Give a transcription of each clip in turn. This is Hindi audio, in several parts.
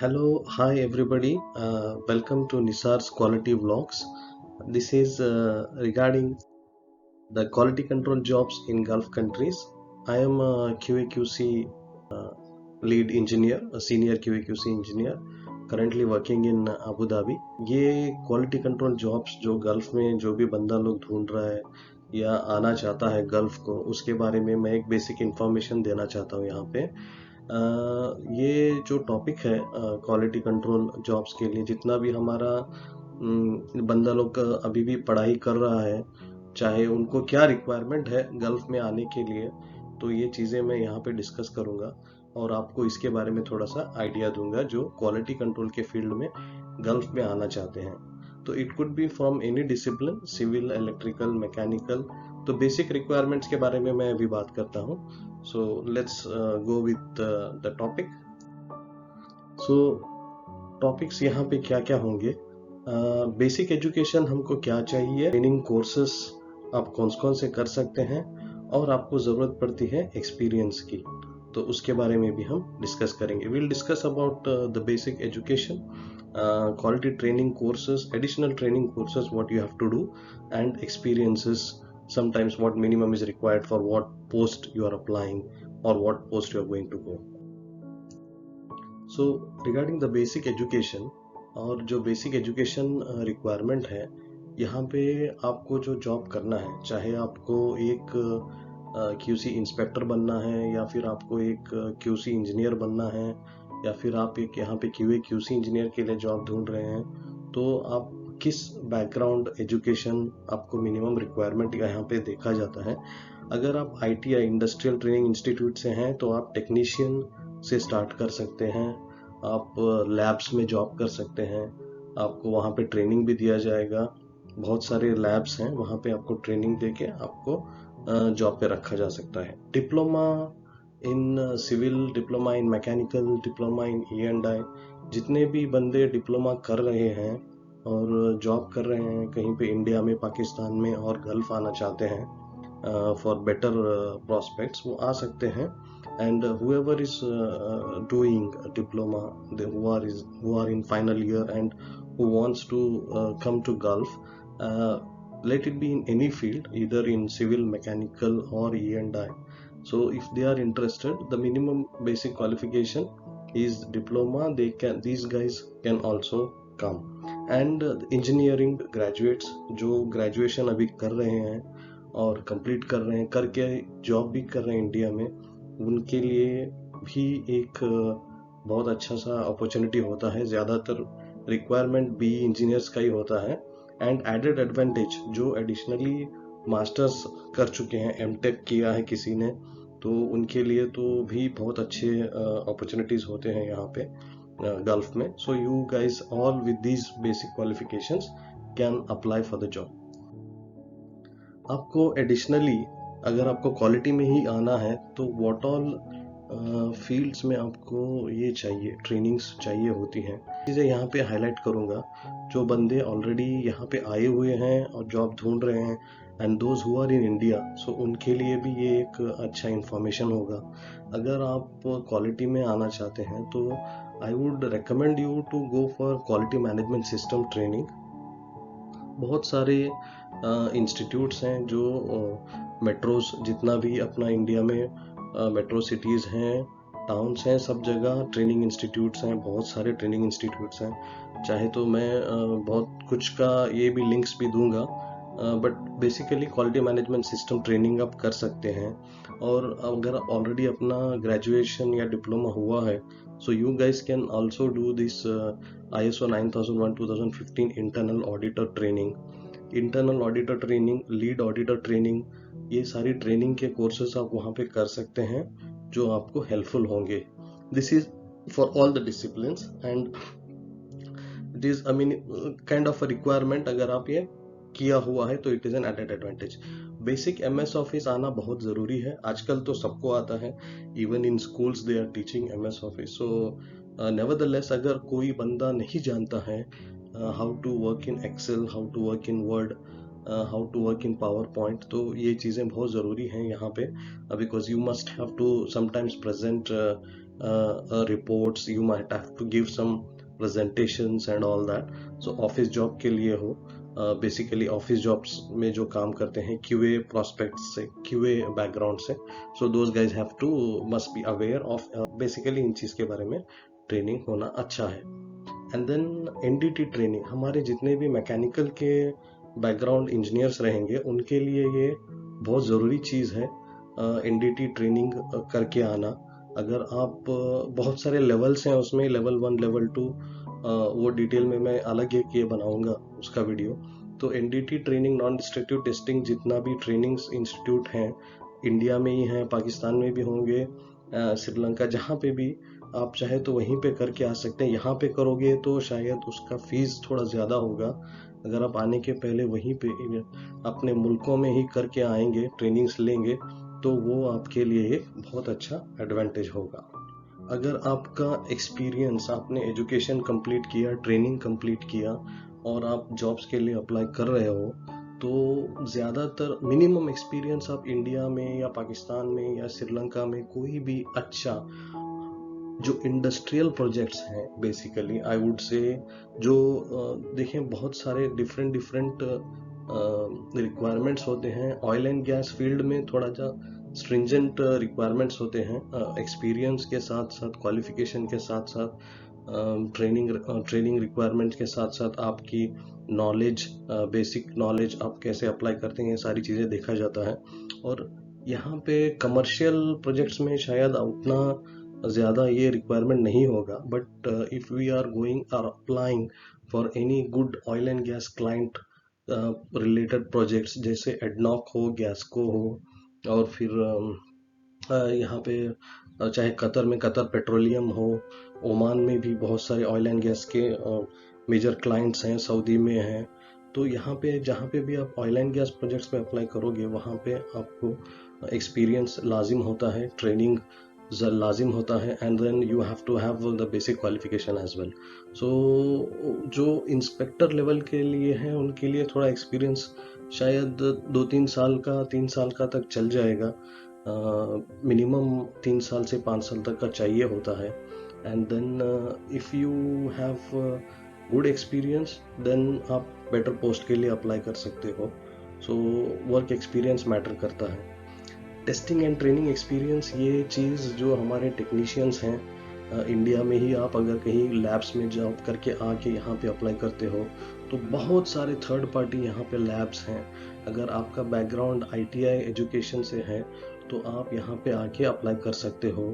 Hello, hi everybody. Welcome to Nisar's Quality Vlogs. This is regarding the quality control jobs in Gulf countries. I am a QA/QC lead engineer, a senior QA/QC engineer, currently working in Abu Dhabi. ये क्वालिटी कंट्रोल जॉब्स जो गल्फ में जो भी बंदा लोग ढूंढ रहा है या आना चाहता है गल्फ को, उसके बारे में मैं एक बेसिक इंफॉर्मेशन देना चाहता हूँ यहाँ पे। ये जो टॉपिक है क्वालिटी कंट्रोल जॉब्स के लिए, जितना भी हमारा बंदा लोग अभी भी पढ़ाई कर रहा है, चाहे उनको क्या रिक्वायरमेंट है गल्फ में आने के लिए, तो ये चीज़ें मैं यहाँ पे डिस्कस करूँगा और आपको इसके बारे में थोड़ा सा आइडिया दूंगा जो क्वालिटी कंट्रोल के फील्ड में गल्फ में आना चाहते हैं। तो it could be from any discipline, civil, electrical, mechanical. तो बेसिक रिक्वायरमेंट्स के बारे में मैं अभी बात करता हूँ। So let's go with the topic. So topics यहाँ पे क्या क्या होंगे? बेसिक एजुकेशन हमको क्या चाहिए, ट्रेनिंग कोर्सेस आप कौन कौन से कर सकते हैं, और आपको ज़रूरत पड़ती है एक्सपीरियंस की, तो उसके बारे में भी हम डिस्कस करेंगे। Will discuss about the basic education, quality training courses, additional training courses what you have to do, and experiences, sometimes what minimum is required for what post you are applying or what post you are going to go. So regarding the basic education, और जो बेसिक एजुकेशन रिक्वायरमेंट है, यहाँ पे आपको जो जॉब करना है, चाहे आपको एक QC इंस्पेक्टर बनना है, या फिर आपको एक QC इंजीनियर बनना है, या फिर आप एक यहाँ पे QA/QC इंजीनियर के लिए जॉब ढूंढ रहे हैं, तो आप किस बैकग्राउंड एजुकेशन आपको मिनिमम रिक्वायरमेंट यहाँ पे देखा जाता है। अगर आप ITI इंडस्ट्रियल ट्रेनिंग इंस्टीट्यूट से हैं तो आप टेक्नीशियन से स्टार्ट कर सकते हैं, आप लैब्स में जॉब कर सकते हैं, आपको वहाँ पे ट्रेनिंग भी दिया जाएगा। बहुत सारे लैब्स हैं, वहाँ पे आपको ट्रेनिंग देके आपको जॉब पे रखा जा सकता है। Diploma in civil, diploma in mechanical, diploma in E&I, जितने भी बंदे डिप्लोमा कर रहे हैं और जॉब कर रहे हैं कहीं पे इंडिया में, पाकिस्तान में और गल्फ आना चाहते हैं फॉर बेटर प्रॉस्पेक्ट्स, वो आ सकते हैं। And whoever is doing a diploma, who are in final year and who wants to come to Gulf, let it be in any field, either in civil, mechanical or E&I. So if they are interested, the minimum basic qualification is diploma. These guys can also come. And engineering graduates जो graduation अभी कर रहे हैं और complete कर रहे हैं, करके जॉब भी कर रहे हैं इंडिया में, उनके लिए भी एक बहुत अच्छा सा अपॉर्चुनिटी होता है। ज़्यादातर रिक्वायरमेंट BE इंजीनियर्स का ही होता है। एंड एडेड एडवांटेज, जो एडिशनली मास्टर्स कर चुके हैं, MTech किया है किसी ने, तो उनके लिए तो भी बहुत अच्छे अपॉर्चुनिटीज़ होते हैं यहाँ पे गल्फ में। So you guys all with these basic qualifications can apply for the job. आपको एडिशनली अगर आपको क्वालिटी में ही आना है तो व्हाट ऑल फील्ड्स में आपको ये चाहिए, ट्रेनिंग्स चाहिए होती हैं, चीज़ें यहाँ पे हाईलाइट करूँगा। जो बंदे ऑलरेडी यहाँ पे आए हुए हैं और जॉब ढूंढ रहे हैं, and those who are in India, so उनके लिए भी ये एक अच्छा इंफॉर्मेशन होगा। अगर आप क्वालिटी में आना चाहते हैं तो I would recommend you to go for quality management system training. बहुत सारे इंस्टीट्यूट्स हैं जो मेट्रोस, जितना भी अपना इंडिया में मेट्रो सिटीज़ हैं, टाउन्स हैं, सब जगह ट्रेनिंग इंस्टीट्यूट्स हैं, बहुत सारे ट्रेनिंग इंस्टीट्यूट्स हैं। चाहे तो मैं बहुत कुछ का ये भी लिंक्स भी दूंगा, but basically quality management system training आप कर सकते हैं। और अगर ऑलरेडी अपना ग्रेजुएशन या डिप्लोमा हुआ है, so you guys can also do this ISO 9001 2015 internal auditor training, internal auditor training, lead auditor training, ये सारी ट्रेनिंग के कोर्सेस आप वहाँ पे कर सकते हैं जो आपको हेल्पफुल होंगे। This is for all the disciplines and it is kind of a requirement. अगर आप ये किया हुआ है तो it is an added advantage. Basic MS office आना बहुत ज़रूरी है, आजकल तो सबको आता है, even in schools they are teaching MS office. So nevertheless अगर कोई बंदा नहीं जानता है how to work in Excel, how to work in Word, how to work in PowerPoint, तो ये चीज़ें बहुत ज़रूरी हैं यहाँ पे, because you must have to sometimes present reports, you might have to give some presentations and all that. So office job के लिए हो, बेसिकली ऑफिस जॉब्स में जो काम करते हैं QA प्रोस्पेक्ट्स से, QA बैकग्राउंड से, so those guys have to must be aware of basically इन चीज़ के बारे में ट्रेनिंग होना अच्छा है. एंड देन NDT ट्रेनिंग, हमारे जितने भी मैकेनिकल के बैकग्राउंड इंजीनियर्स रहेंगे उनके लिए ये बहुत ज़रूरी चीज़ है, NDT ट्रेनिंग करके आना. अगर आप बहुत सारे लेवल्स हैं उसमें, लेवल 1, लेवल 2, वो डिटेल में मैं अलग एक ये बनाऊंगा उसका वीडियो. तो NDT training, non destructive testing, जितना भी ट्रेनिंग्स इंस्टीट्यूट हैं इंडिया में ही हैं, पाकिस्तान में भी होंगे, श्रीलंका, जहाँ पे भी आप चाहे तो वहीं पे करके आ सकते हैं. यहाँ पे करोगे तो शायद उसका फीस थोड़ा ज़्यादा होगा. अगर आप आने के पहले वहीं पे अपने मुल्कों में ही करके आएंगे, ट्रेनिंग्स लेंगे, तो वो आपके लिए एक बहुत अच्छा एडवांटेज होगा. अगर आपका एक्सपीरियंस, आपने एजुकेशन कंप्लीट किया, ट्रेनिंग कंप्लीट किया और आप जॉब्स के लिए अप्लाई कर रहे हो, तो ज़्यादातर मिनिमम एक्सपीरियंस आप इंडिया में या पाकिस्तान में या श्रीलंका में कोई भी अच्छा जो इंडस्ट्रियल प्रोजेक्ट्स हैं, बेसिकली आई वुड से, जो देखें बहुत सारे डिफरेंट रिक्वायरमेंट्स होते हैं. ऑयल एंड गैस फील्ड में थोड़ा सा स्ट्रिंजेंट रिक्वायरमेंट्स होते हैं, एक्सपीरियंस के साथ साथ, क्वालिफिकेशन के साथ साथ, ट्रेनिंग रिक्वायरमेंट्स के साथ साथ आपकी नॉलेज, बेसिक नॉलेज आप कैसे अप्लाई करते हैं, ये सारी चीज़ें देखा जाता है. और यहाँ पे कमर्शियल प्रोजेक्ट्स में शायद उतना ज़्यादा ये रिक्वायरमेंट नहीं होगा, but if we are going और applying for any good oil and gas client related projects, जैसे एडनॉक हो, गैसको हो, और फिर यहाँ पे चाहे कतर में कतर पेट्रोलियम हो, ओमान में भी बहुत सारे ऑयल एंड गैस के मेजर क्लाइंट्स हैं, सऊदी में हैं. तो यहाँ पे जहाँ पे भी आप ऑयल एंड गैस प्रोजेक्ट्स पे अप्लाई करोगे, वहाँ पे आपको एक्सपीरियंस लाजिम होता है, ट्रेनिंग लाजिम होता है, and then you have to have the basic qualification as well. So जो इंस्पेक्टर लेवल के लिए हैं उनके लिए थोड़ा एक्सपीरियंस शायद 2-3 साल का, 3 साल का तक चल जाएगा. मिनिमम 3 साल से 5 साल तक का चाहिए होता है. And then if you have good experience, then आप बेटर पोस्ट के लिए अप्लाई कर सकते हो. सो वर्क एक्सपीरियंस मैटर करता है. टेस्टिंग एंड ट्रेनिंग एक्सपीरियंस, ये चीज़ जो हमारे टेक्नीशियंस हैं, इंडिया में ही आप अगर कहीं लैब्स में जॉब करके आके यहाँ पे अप्लाई करते हो, तो बहुत सारे थर्ड पार्टी यहाँ पे लैब्स हैं. अगर आपका बैकग्राउंड ITI एजुकेशन से है तो आप यहाँ पे आके अप्लाई कर सकते हो.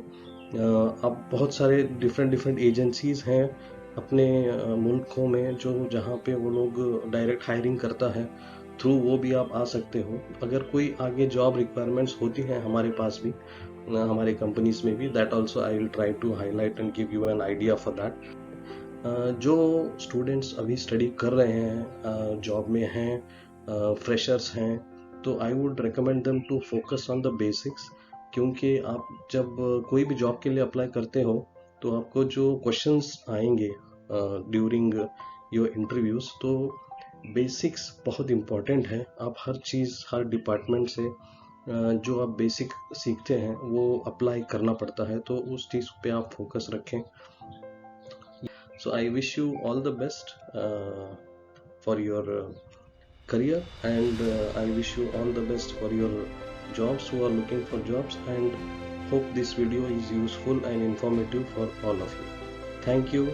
अब बहुत सारे डिफरेंट एजेंसीज हैं अपने मुल्कों में, जो जहाँ पे वो लोग डायरेक्ट हायरिंग करता है, थ्रू वो भी आप आ सकते हो. अगर कोई आगे जॉब रिक्वायरमेंट्स होती हैं हमारे पास भी, हमारे कंपनीज में भी, that also I will try to highlight and give you an idea for that. जो स्टूडेंट्स अभी स्टडी कर रहे हैं, जॉब में हैं, फ्रेशर्स हैं, तो I would recommend them to focus on the basics. क्योंकि आप जब कोई भी जॉब के लिए अप्लाई करते हो, तो आपको जो क्वेश्चंस आएंगे ड्यूरिंग योर इंटरव्यूज, तो बेसिक्स बहुत इम्पॉर्टेंट है. आप हर चीज़, हर डिपार्टमेंट से जो आप बेसिक सीखते हैं वो अप्लाई करना पड़ता है, तो उस चीज़ पे आप फोकस रखें. So I wish you all the best for your career, and I wish you all the best for your jobs who are looking for jobs, and hope this video is useful and informative for all of you. Thank you.